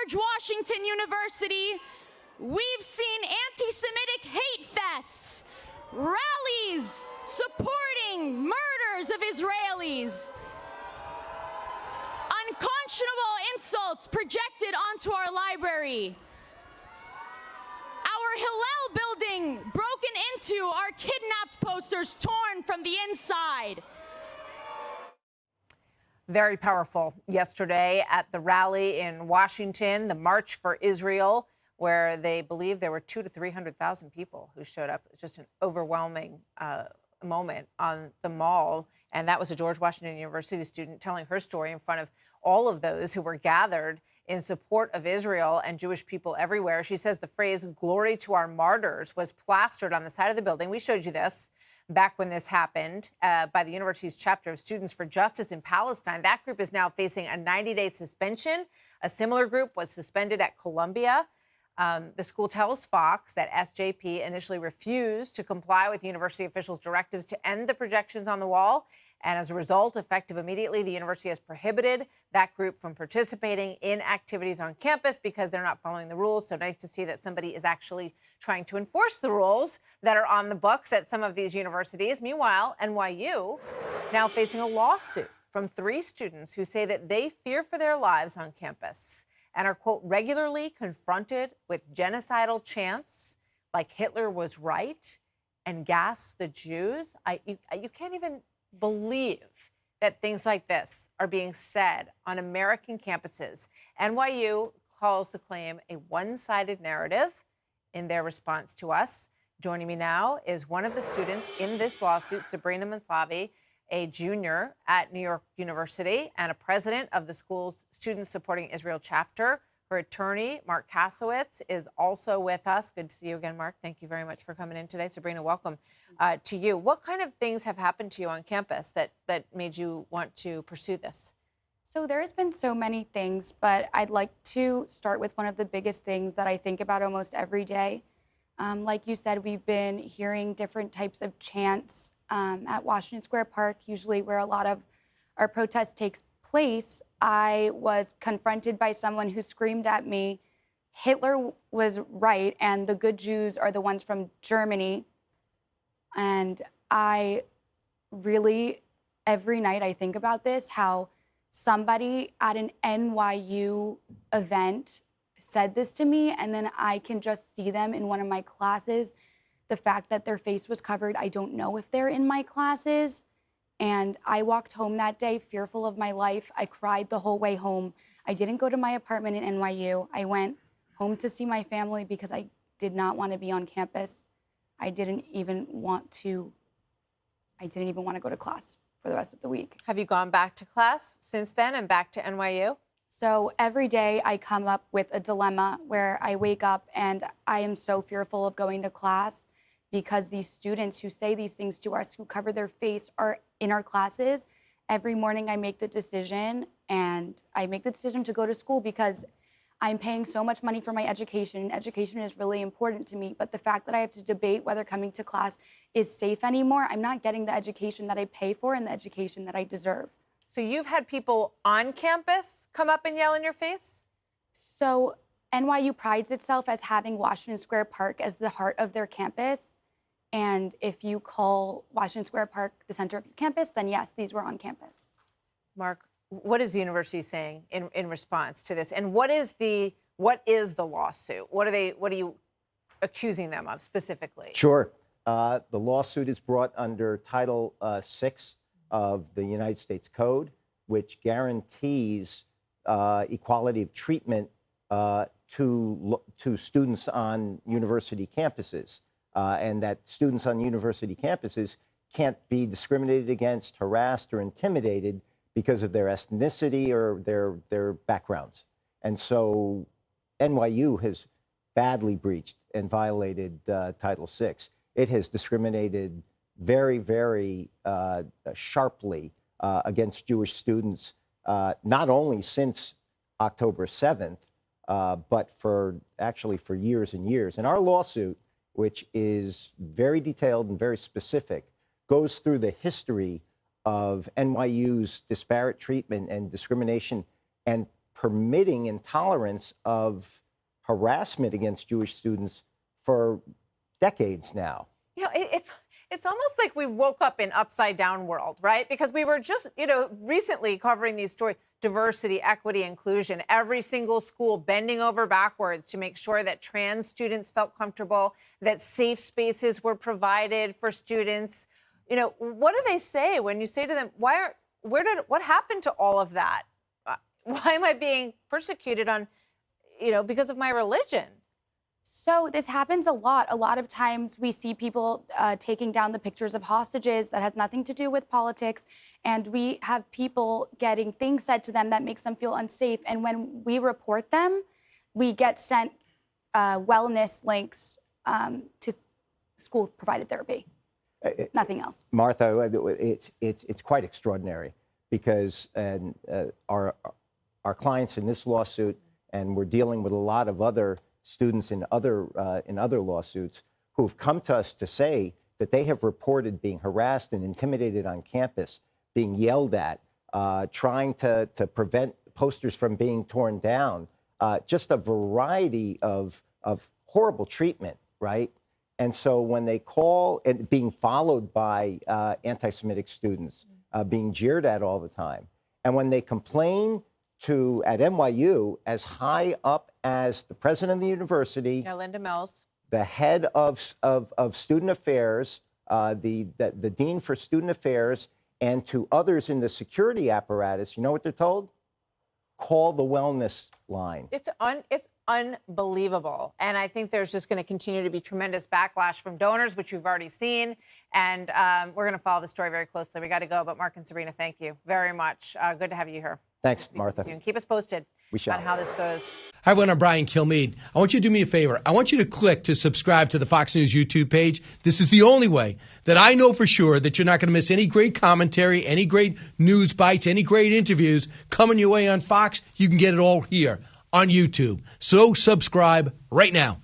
George Washington University, we've seen anti-Semitic hate fests, rallies supporting murders of Israelis, unconscionable insults projected onto our library, our Hillel building broken into, our kidnapped posters torn from the inside. Very powerful yesterday at the rally in Washington, the March for Israel, where they believe there were 200,000 to 300,000 people who showed up. It's just an overwhelming moment on the Mall. And that was a George Washington University student telling her story in front of all of those who were gathered in support of Israel and Jewish people everywhere. She says the phrase "glory to our martyrs" was plastered on the side of the building. We showed you this back when this happened by the university's chapter of Students for Justice in Palestine. That group is now facing a 90-day suspension. A similar group was suspended at Columbia. The school tells Fox that SJP initially refused to comply with university officials' directives to end the projections on the wall. And as a result, effective immediately, the university has prohibited that group from participating in activities on campus because they're not following the rules. So nice to see that somebody is actually trying to enforce the rules that are on the books at some of these universities. Meanwhile, NYU now facing a lawsuit from 3 students who say that they fear for their lives on campus and are, quote, regularly confronted with genocidal chants like Hitler was right and gas the Jews. You can't even believe that things like this are being said on American campuses. NYU calls the claim a one-sided narrative in their response to us. Joining me now is one of the students in this lawsuit, Sabrina Maslavi, a junior at New York University and a president of the school's Students Supporting Israel chapter. Her attorney, Marc Kasowitz, is also with us. Good to see you again, Marc. Thank you very much for coming in today. Sabrina, welcome to you. What kind of things have happened to you on campus that made you want to pursue this? So there's been so many things, but I'd like to start with one of the biggest things that I think about almost every day. Like you said, we've been hearing different types of chants at Washington Square Park, usually where a lot of our protest takes place. I was confronted by someone who screamed at me, Hitler was right, and the good Jews are the ones from Germany. And I really, every night I think about this, how somebody at an NYU event said this to me, and then I can just see them in one of my classes. The fact that their face was covered, I don't know if they're in my classes. And I walked home that day fearful of my life. I cried the whole way home. I didn't go to my apartment in NYU. I went home to see my family because I did not want to be on campus. I didn't even want to go to class for the rest of the week. Have you gone back to class since then and back to NYU? So every day I come up with a dilemma where I wake up and I am so fearful of going to class because these students who say these things to us, who cover their face, are in our classes. Every morning I make the decision, and I make the decision to go to school because I'm paying so much money for my education. Education is really important to me, but the fact that I have to debate whether coming to class is safe anymore, I'm not getting the education that I pay for and the education that I deserve. So you've had people on campus come up and yell in your face? So NYU prides itself as having Washington Square Park as the heart of their campus. And if you call Washington Square Park the center of your campus, then yes, these were on campus. Marc, what is the university saying in response to this? And what is the lawsuit? What are you accusing them of specifically? Sure. The lawsuit is brought under Title VI of the United States Code, which guarantees equality of treatment to students on university campuses, and that students on university campuses can't be discriminated against, harassed, or intimidated because of their ethnicity or their backgrounds. And so NYU has badly breached and violated Title VI. It has discriminated very, very sharply against Jewish students, not only since October 7th, but for years and years. And our lawsuit, which is very detailed and very specific, goes through the history of NYU's disparate treatment and discrimination and permitting intolerance of harassment against Jewish students for decades now. You know, it's almost like we woke up in upside down world, right? Because we were just, recently covering these stories, diversity, equity, inclusion, every single school bending over backwards to make sure that trans students felt comfortable, that safe spaces were provided for students. What do they say when you say to them, what happened to all of that? Why am I being persecuted because of my religion? So this happens a lot. A lot of times we see people taking down the pictures of hostages that has nothing to do with politics. And we have people getting things said to them that makes them feel unsafe. And when we report them, we get sent wellness links to school-provided therapy. Nothing else. Martha, it's quite extraordinary because our clients in this lawsuit, and we're dealing with a lot of other students in other lawsuits who've come to us to say that they have reported being harassed and intimidated on campus, being yelled at, trying to prevent posters from being torn down, just a variety of horrible treatment, right? And so when they call, and being followed by anti-Semitic students, being jeered at all the time, and when they complain at NYU, as high up as the president of the university, Linda Mills, the head of student affairs, the dean for student affairs, and to others in the security apparatus, you know what they're told? Call the wellness line. It's unbelievable. And I think there's just going to continue to be tremendous backlash from donors, which we've already seen. And we're going to follow the story very closely. We got to go. But Marc and Sabrina, thank you very much. Good to have you here. Thanks, Martha. And keep us posted on how this goes. Hi, everyone. I'm Brian Kilmeade. I want you to do me a favor. I want you to click to subscribe to the Fox News YouTube page. This is the only way that I know for sure that you're not going to miss any great commentary, any great news bites, any great interviews coming your way on Fox. You can get it all here on YouTube. So subscribe right now.